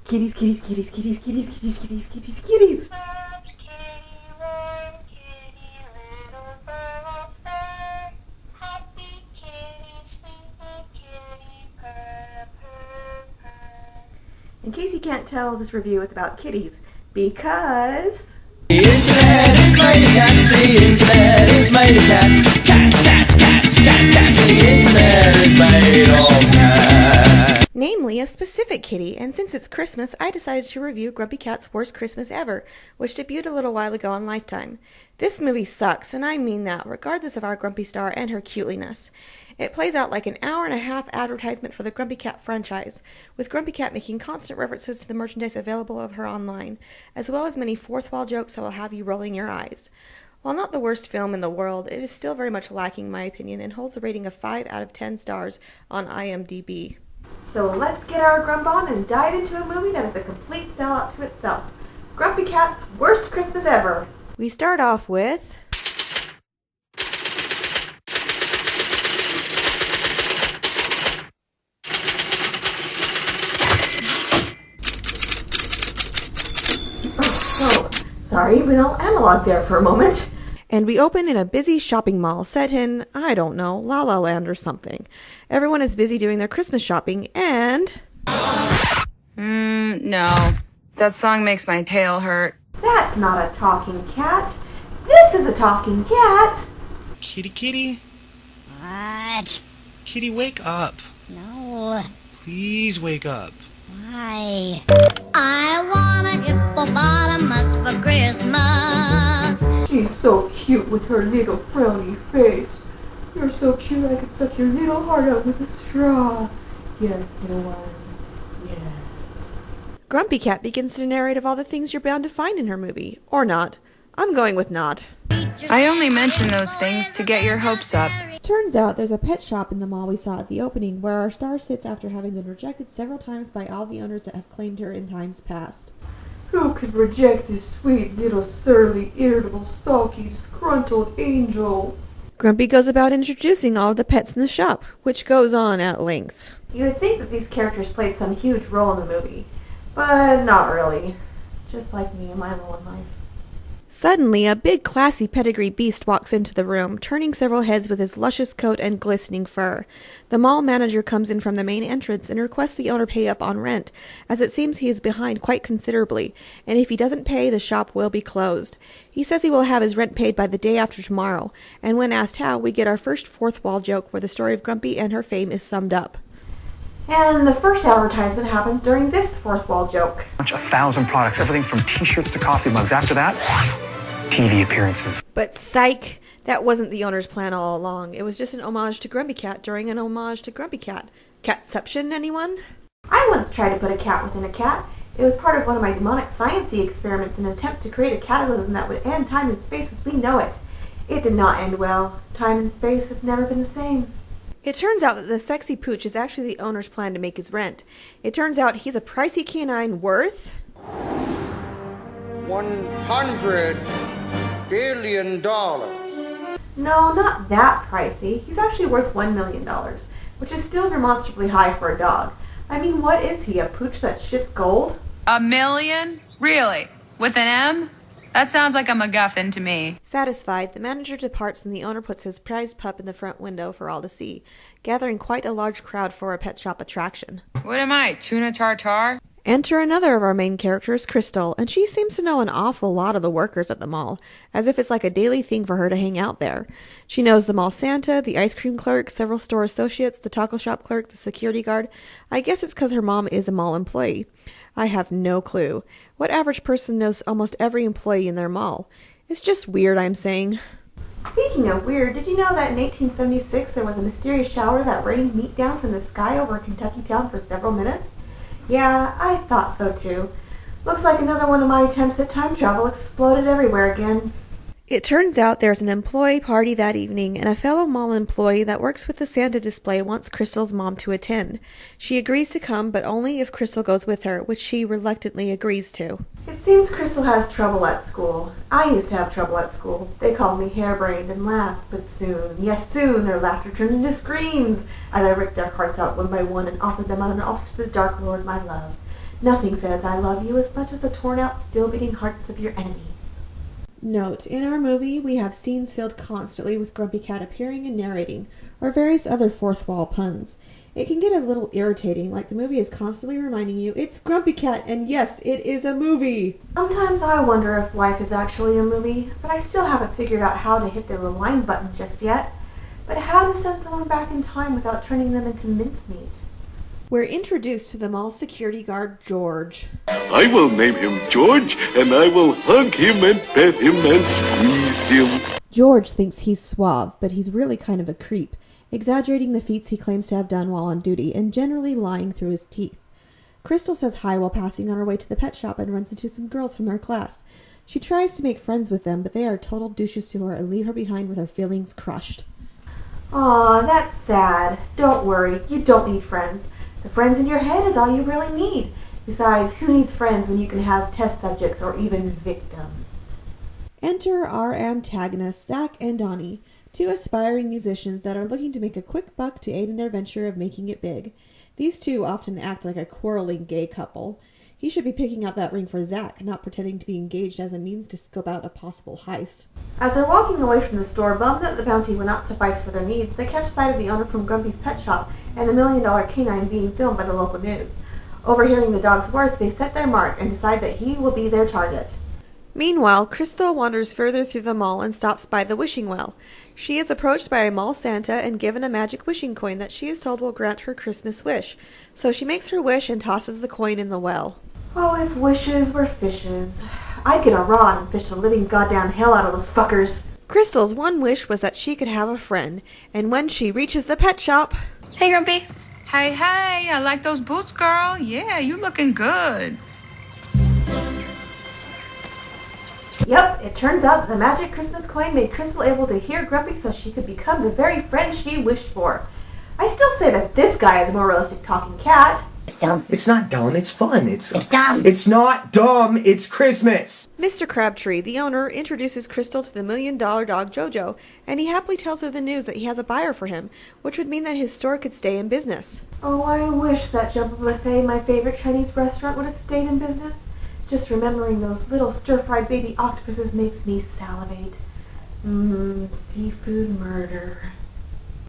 Kitties, kitties, kitties, kitties, kitties, kitties, kitties, kitties, kitties. In case you can't tell, this review is about kitties because The internet is made of cats. The internet is made of cats. Cats, cats, cats, cats, cats. The internet is made of cats. namely a specific kitty, and since it's Christmas, I decided to review Grumpy Cat's Worst Christmas Ever, which debuted a little while ago on Lifetime. This movie sucks, and I mean that, regardless of our Grumpy star and her cuteliness. It plays out like an hour-and-a-half advertisement for the Grumpy Cat franchise, with Grumpy Cat making constant references to the merchandise available of her online, as well as many fourth-wall jokes that will have you rolling your eyes. While not the worst film in the world, it is still very much lacking in my opinion and holds a rating of 5 out of 10 stars on IMDb. So let's get our grump on and dive into a movie that is a complete sellout to itself. Grumpy Cat's Worst Christmas Ever. We start off with sorry, went all analog there for a moment. And we open in a busy shopping mall set in, I don't know, La La Land or something. Everyone is busy doing their Christmas shopping and... No. That song makes my tail hurt. That's not a talking cat. This is a talking cat. Kitty, kitty. What? Kitty, wake up. No. Please wake up. Why? I want a hippopotamus for Christmas. She's so cute with her little frowny face. You're so cute I could suck your little heart out with a straw. Yes, little one. Yes. Grumpy Cat begins to narrate of all the things you're bound to find in her movie. Or not. I'm going with not. I only mention those things to get your hopes up. Turns out there's a pet shop in the mall we saw at the opening where our star sits after having been rejected several times by all the owners that have claimed her in times past. Who could reject this sweet little surly, irritable, sulky, disgruntled angel? Grumpy goes about introducing all of the pets in the shop, which goes on at length. You would think that these characters played some huge role in the movie, but not really. Just like me in my own life. Suddenly, a big, classy pedigree beast walks into the room, turning several heads with his luscious coat and glistening fur. The mall manager comes in from the main entrance and requests the owner pay up on rent, as it seems he is behind quite considerably, and if he doesn't pay, the shop will be closed. He says he will have his rent paid by the day after tomorrow, and when asked how, we get our first fourth wall joke where the story of Grumpy and her fame is summed up. And the first advertisement happens during this fourth wall joke. 1,000 products, everything from t-shirts to coffee mugs. After that, TV appearances. But psych, that wasn't the owner's plan all along. It was just an homage to Grumpy Cat during an homage to Grumpy Cat. Catception, anyone? I once tried to put a cat within a cat. It was part of one of my demonic science-y experiments in an attempt to create a cataclysm that would end time and space as we know it. It did not end well. Time and space has never been the same. It turns out that the sexy pooch is actually the owner's plan to make his rent. It turns out he's a pricey canine worth... $100 billion. No, not that pricey. He's actually worth $1 million, which is still demonstrably high for a dog. I mean, what is he, a pooch that shits gold? $1 million? Really? With an M? That sounds like a MacGuffin to me. Satisfied, the manager departs and the owner puts his prized pup in the front window for all to see, gathering quite a large crowd for a pet shop attraction. What am I, tuna tartare? Enter another of our main characters, Crystal, and she seems to know an awful lot of the workers at the mall, as if it's like a daily thing for her to hang out there. She knows the mall Santa, the ice cream clerk, several store associates, the taco shop clerk, the security guard. I guess it's because her mom is a mall employee. I have no clue. What average person knows almost every employee in their mall? It's just weird, I'm saying. Speaking of weird, did you know that in 1876 there was a mysterious shower that rained meat down from the sky over a Kentucky town for several minutes? Yeah, I thought so too. Looks like another one of my attempts at time travel exploded everywhere again. It turns out there's an employee party that evening, and a fellow mall employee that works with the Santa display wants Crystal's mom to attend. She agrees to come, but only if Crystal goes with her, which she reluctantly agrees to. It seems Crystal has trouble at school. I used to have trouble at school. They called me harebrained and laughed, but soon, yes soon, their laughter turned into screams as I ripped their hearts out one by one and offered them on an altar to the Dark Lord, my love. Nothing says I love you as much as the torn out, still beating hearts of your enemies. Note, in our movie, we have scenes filled constantly with Grumpy Cat appearing and narrating, or various other fourth wall puns. It can get a little irritating, like the movie is constantly reminding you, it's Grumpy Cat, and yes, it is a movie! Sometimes I wonder if life is actually a movie, but I still haven't figured out how to hit the rewind button just yet. But how to send someone back in time without turning them into mincemeat? We're introduced to the mall's security guard, George. I will name him George, and I will hug him and pet him and squeeze him. George thinks he's suave, but he's really kind of a creep, exaggerating the feats he claims to have done while on duty, and generally lying through his teeth. Crystal says hi while passing on her way to the pet shop and runs into some girls from her class. She tries to make friends with them, but they are total douches to her and leave her behind with her feelings crushed. Aw, that's sad. Don't worry, you don't need friends. The friends in your head is all you really need. Besides, who needs friends when you can have test subjects or even victims? Enter our antagonists, Zach and Donnie, two aspiring musicians that are looking to make a quick buck to aid in their venture of making it big. These two often act like a quarreling gay couple. He should be picking out that ring for Zach, not pretending to be engaged as a means to scope out a possible heist. As they're walking away from the store, bummed that the bounty would not suffice for their needs, they catch sight of the owner from Grumpy's pet shop and the $1 million canine being filmed by the local news. Overhearing the dog's worth, they set their mark and decide that he will be their target. Meanwhile, Crystal wanders further through the mall and stops by the wishing well. She is approached by a mall Santa and given a magic wishing coin that she is told will grant her Christmas wish. So she makes her wish and tosses the coin in the well. Oh, if wishes were fishes. I'd get a rod and fish the living goddamn hell out of those fuckers. Crystal's one wish was that she could have a friend, and when she reaches the pet shop... Hey, Grumpy. Hey, hey, I like those boots, girl. Yeah, you looking good. Yep, it turns out that the magic Christmas coin made Crystal able to hear Grumpy so she could become the very friend she wished for. I still say that this guy is a more realistic talking cat. It's dumb. It's not dumb, it's fun. It's dumb. It's not dumb, it's Christmas. Mr. Crabtree, the owner, introduces Crystal to the $1 million dog Jojo, and he happily tells her the news that he has a buyer for him, which would mean that his store could stay in business. Oh, I wish that Jumbo Buffet, my favorite Chinese restaurant, would have stayed in business. Just remembering those little stir-fried baby octopuses makes me salivate. Seafood murder.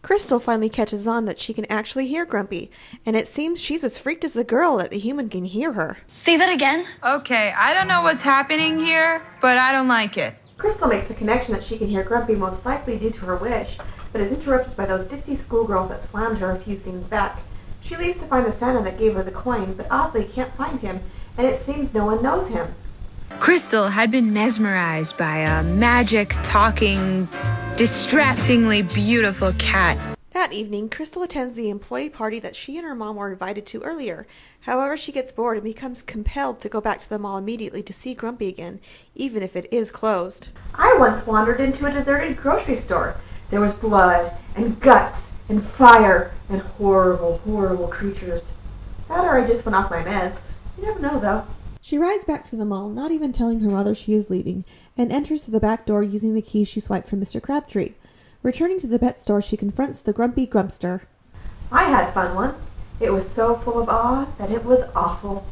Crystal finally catches on that she can actually hear Grumpy, and it seems she's as freaked as the girl that the human can hear her. Say that again? Okay, I don't know what's happening here, but I don't like it. Crystal makes the connection that she can hear Grumpy most likely due to her wish, but is interrupted by those ditzy schoolgirls that slammed her a few scenes back. She leaves to find the Santa that gave her the coin, but oddly can't find him, and it seems no one knows him. Crystal had been mesmerized by a magic, talking, distractingly beautiful cat. That evening, Crystal attends the employee party that she and her mom were invited to earlier. However, she gets bored and becomes compelled to go back to the mall immediately to see Grumpy again, even if it is closed. I once wandered into a deserted grocery store. There was blood and guts and fire and horrible, horrible creatures. That or I just went off my meds. You never know, though. She rides back to the mall, not even telling her mother she is leaving, and enters through the back door using the keys she swiped from Mr. Crabtree. Returning to the pet store, she confronts the grumpy Grumpster. I had fun once. It was so full of awe that it was awful.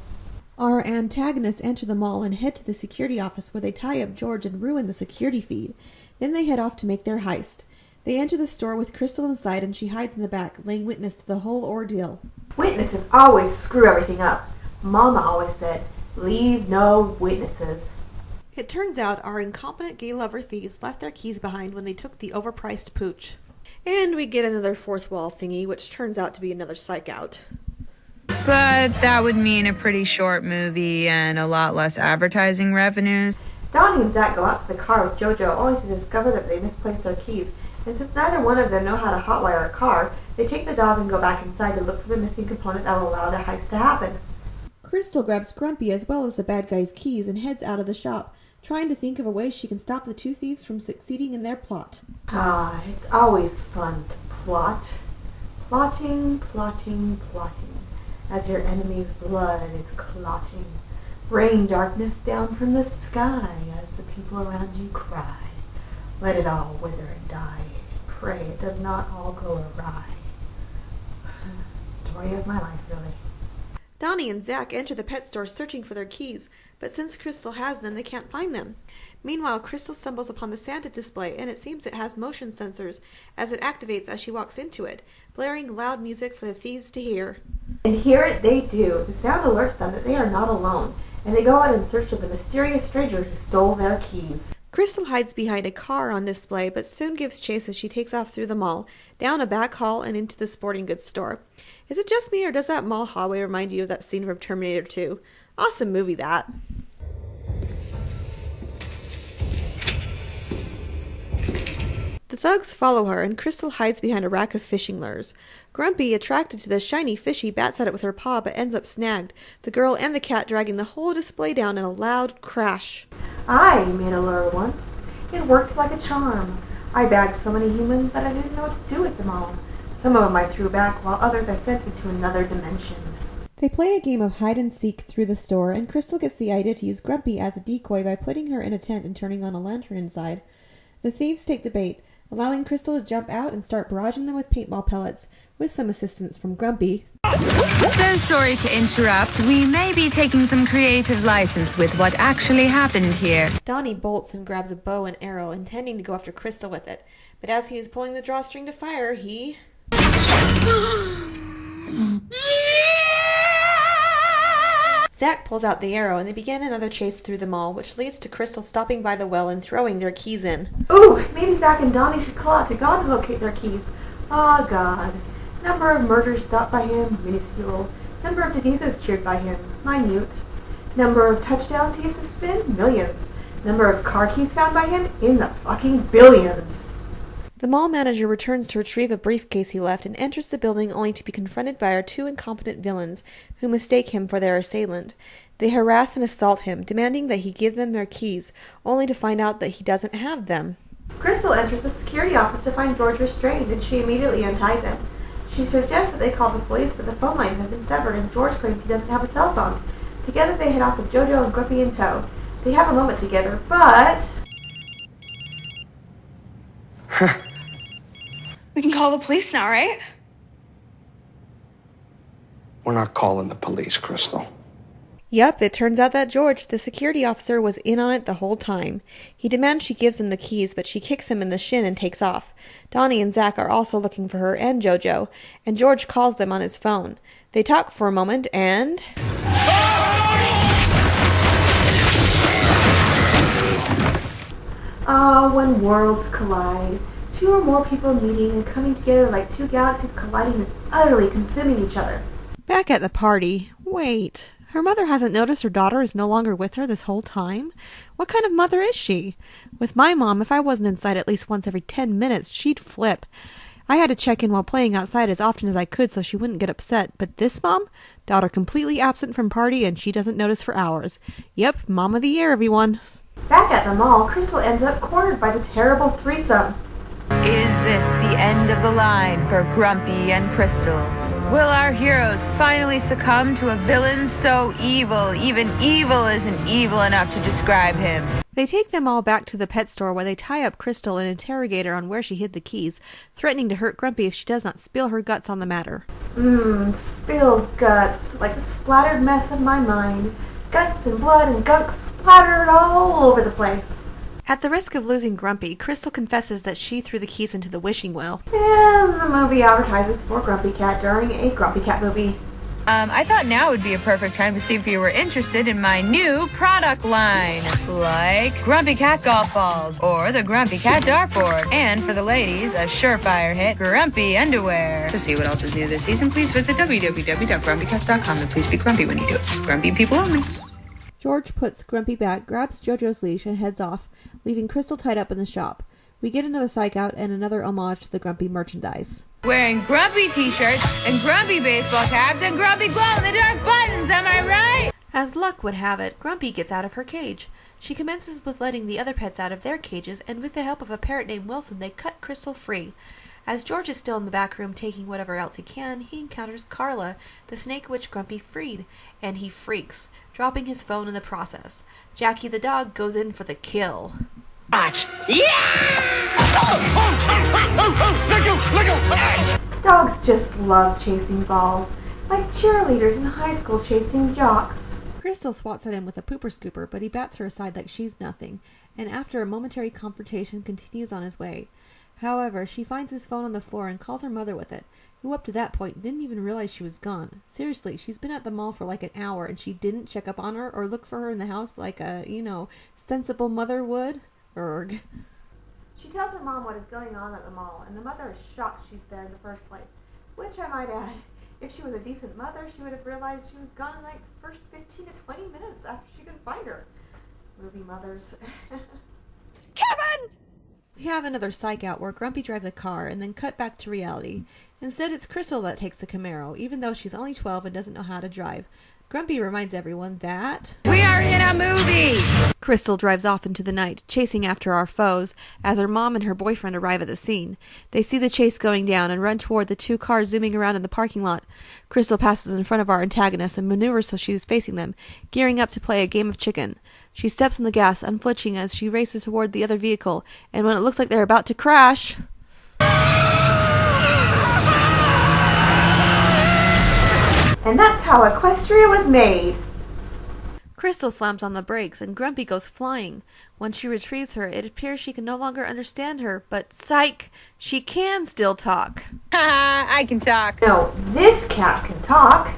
Our antagonists enter the mall and head to the security office where they tie up George and ruin the security feed. Then they head off to make their heist. They enter the store with Crystal inside and she hides in the back, laying witness to the whole ordeal. Witnesses always screw everything up. Mama always said, leave no witnesses. It turns out our incompetent gay lover thieves left their keys behind when they took the overpriced pooch. And we get another fourth wall thingy, which turns out to be another psych out. But that would mean a pretty short movie and a lot less advertising revenues. Donnie and Zach go out to the car with Jojo only to discover that they misplaced their keys. And since neither one of them know how to hotwire a car, they take the dog and go back inside to look for the missing component that will allow the heist to happen. Crystal grabs Grumpy as well as the bad guy's keys and heads out of the shop, trying to think of a way she can stop the two thieves from succeeding in their plot. It's always fun to plot. Plotting, plotting, plotting, as your enemy's blood is clotting. Rain darkness down from the sky as the people around you cry. Let it all wither and die. Pray it does not all go awry. Story of my life, really. Donnie and Zach enter the pet store searching for their keys, but since Crystal has them, they can't find them. Meanwhile, Crystal stumbles upon the Santa display, and it seems it has motion sensors, as it activates as she walks into it, blaring loud music for the thieves to hear. And hear it they do. The sound alerts them that they are not alone, and they go out in search of the mysterious stranger who stole their keys. Crystal hides behind a car on display, but soon gives chase as she takes off through the mall, down a back hall and into the sporting goods store. Is it just me, or does that mall hallway remind you of that scene from Terminator 2? Awesome movie, that. The thugs follow her, and Crystal hides behind a rack of fishing lures. Grumpy, attracted to the shiny fishy, bats at it with her paw but ends up snagged, the girl and the cat dragging the whole display down in a loud crash. I made a lure once. It worked like a charm. I bagged so many humans that I didn't know what to do with them all. Some of them I threw back, while others I sent into another dimension. They play a game of hide-and-seek through the store, and Crystal gets the idea to use Grumpy as a decoy by putting her in a tent and turning on a lantern inside. The thieves take the bait, allowing Crystal to jump out and start barraging them with paintball pellets, with some assistance from Grumpy. So sorry to interrupt. We may be taking some creative license with what actually happened here. Donnie bolts and grabs a bow and arrow, intending to go after Crystal with it. But as he is pulling the drawstring to fire, he... Zach pulls out the arrow, and they begin another chase through the mall, which leads to Crystal stopping by the well and throwing their keys in. Ooh, maybe Zach and Donnie should call out to God to locate their keys. Ah, God. Number of murders stopped by him, minuscule. Number of diseases cured by him, minute. Number of touchdowns he assisted in, millions. Number of car keys found by him, in the fucking billions. The mall manager returns to retrieve a briefcase he left and enters the building only to be confronted by our two incompetent villains, who mistake him for their assailant. They harass and assault him, demanding that he give them their keys, only to find out that he doesn't have them. Crystal enters the security office to find George restrained, and she immediately unties him. She suggests that they call the police, but the phone lines have been severed, and George claims he doesn't have a cell phone. Together they head off with JoJo and Grumpy in tow. They have a moment together, but... We can call the police now, right? We're not calling the police, Crystal. Yep, it turns out that George, the security officer, was in on it the whole time. He demands she gives him the keys, but she kicks him in the shin and takes off. Donnie and Zach are also looking for her and JoJo, and George calls them on his phone. They talk for a moment, and... Ah, when worlds collide. Two or more people meeting and coming together like two galaxies colliding and utterly consuming each other. Back at the party. Wait, her mother hasn't noticed her daughter is no longer with her this whole time? What kind of mother is she? With my mom, if I wasn't inside at least once every 10 minutes, she'd flip. I had to check in while playing outside as often as I could so she wouldn't get upset. But this mom? Daughter completely absent from party and she doesn't notice for hours. Yep, mom of the year, everyone. Back at the mall, Crystal ends up cornered by the terrible threesome. Is this the end of the line for Grumpy and Crystal? Will our heroes finally succumb to a villain so evil, even evil isn't evil enough to describe him? They take them all back to the pet store where they tie up Crystal and interrogate her on where she hid the keys, threatening to hurt Grumpy if she does not spill her guts on the matter. Spilled guts, like a splattered mess of my mind. Guts and blood and gunk splattered all over the place. At the risk of losing Grumpy, Crystal confesses that she threw the keys into the wishing well. And the movie advertises for Grumpy Cat during a Grumpy Cat movie. I thought now would be a perfect time to see if you were interested in my new product line, like Grumpy Cat Golf Balls or the Grumpy Cat Dartboard, and for the ladies, a surefire hit, Grumpy Underwear. To see what else is new this season, please visit www.grumpycats.com and please be grumpy when you do it. Grumpy people only. George puts Grumpy back, grabs JoJo's leash, and heads off, leaving Crystal tied up in the shop. We get another psych out and another homage to the Grumpy merchandise. Wearing Grumpy t-shirts and Grumpy baseball caps and Grumpy glow-in-the-dark buttons, am I right? As luck would have it, Grumpy gets out of her cage. She commences with letting the other pets out of their cages, and with the help of a parrot named Wilson, they cut Crystal free. As George is still in the back room taking whatever else he can, he encounters Carla, the snake witch Grumpy freed, and he freaks, dropping his phone in the process. Jackie the dog goes in for the kill. Dogs just love chasing balls. Like cheerleaders in high school chasing jocks. Crystal swats at him with a pooper scooper, but he bats her aside like she's nothing, and after a momentary confrontation continues on his way. However, she finds his phone on the floor and calls her mother with it, who up to that point didn't even realize she was gone. Seriously, she's been at the mall for like an hour and she didn't check up on her or look for her in the house like a, sensible mother would? Erg. She tells her mom what is going on at the mall, and the mother is shocked she's there in the first place, which I might add, if she was a decent mother, she would have realized she was gone in like the first 15 to 20 minutes after she could find her. Movie mothers. Kevin! We have another psych out where Grumpy drives a car and then cut back to reality. Instead, it's Crystal that takes the Camaro, even though she's only 12 and doesn't know how to drive. Grumpy reminds everyone that We are in a movie! Crystal drives off into the night, chasing after our foes, as her mom and her boyfriend arrive at the scene. They see the chase going down and run toward the two cars zooming around in the parking lot. Crystal passes in front of our antagonists and maneuvers so she is facing them, gearing up to play a game of chicken. She steps on the gas, unflinching as she races toward the other vehicle, and when it looks like they're about to crash... And that's how Equestria was made. Crystal slams on the brakes and Grumpy goes flying. When she retrieves her, it appears she can no longer understand her, but psych, she can still talk. Haha, I can talk. No, this cat can talk.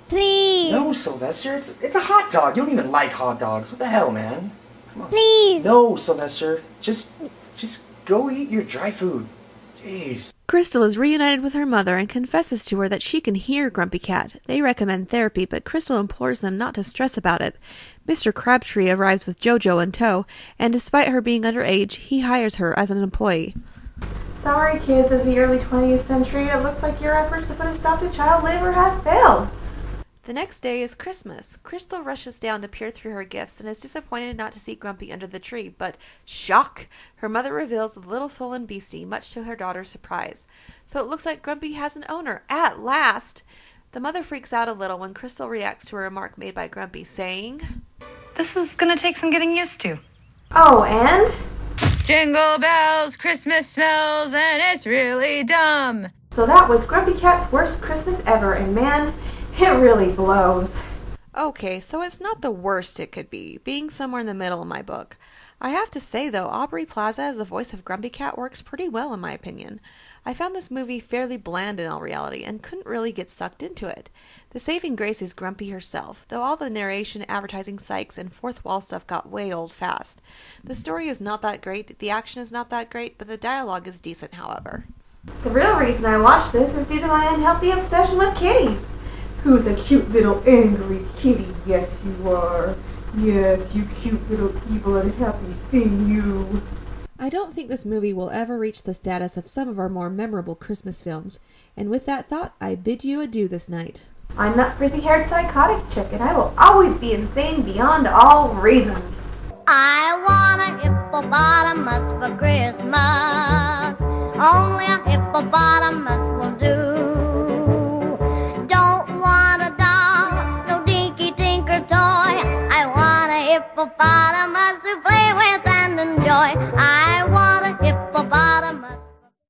Please. No, Sylvester, it's a hot dog. You don't even like hot dogs. What the hell, man? Come on. Please. No, Sylvester. Just go eat your dry food. Jeez. Crystal is reunited with her mother and confesses to her that she can hear Grumpy Cat. They recommend therapy, but Crystal implores them not to stress about it. Mr. Crabtree arrives with JoJo in tow, and despite her being underage, he hires her as an employee. Sorry, kids of the early 20th century. It looks like your efforts to put a stop to child labor have failed. The next day is Christmas. Crystal rushes down to peer through her gifts and is disappointed not to see Grumpy under the tree, but shock! Her mother reveals the little sullen beastie, much to her daughter's surprise. So it looks like Grumpy has an owner, at last! The mother freaks out a little when Crystal reacts to a remark made by Grumpy, saying, This is gonna take some getting used to. Oh, and? Jingle bells, Christmas smells, and it's really dumb. So that was Grumpy Cat's worst Christmas ever, and man, it really blows. Okay, so it's not the worst it could be, being somewhere in the middle in my book. I have to say, though, Aubrey Plaza as the voice of Grumpy Cat works pretty well in my opinion. I found this movie fairly bland in all reality and couldn't really get sucked into it. The saving grace is Grumpy herself, though all the narration, advertising psychs, and fourth wall stuff got way old fast. The story is not that great, the action is not that great, but the dialogue is decent, however. The real reason I watched this is due to my unhealthy obsession with kitties. Who's a cute little angry kitty? Yes, you are. Yes, you cute little evil unhappy thing, you. I don't think this movie will ever reach the status of some of our more memorable Christmas films, and with that thought, I bid you adieu this night. I'm that frizzy-haired psychotic chick, and I will always be insane beyond all reason. I want a hippopotamus for Christmas. Only a hippopotamus will do. Don't want a doll, no dinky tinker toy. I want a hippopotamus.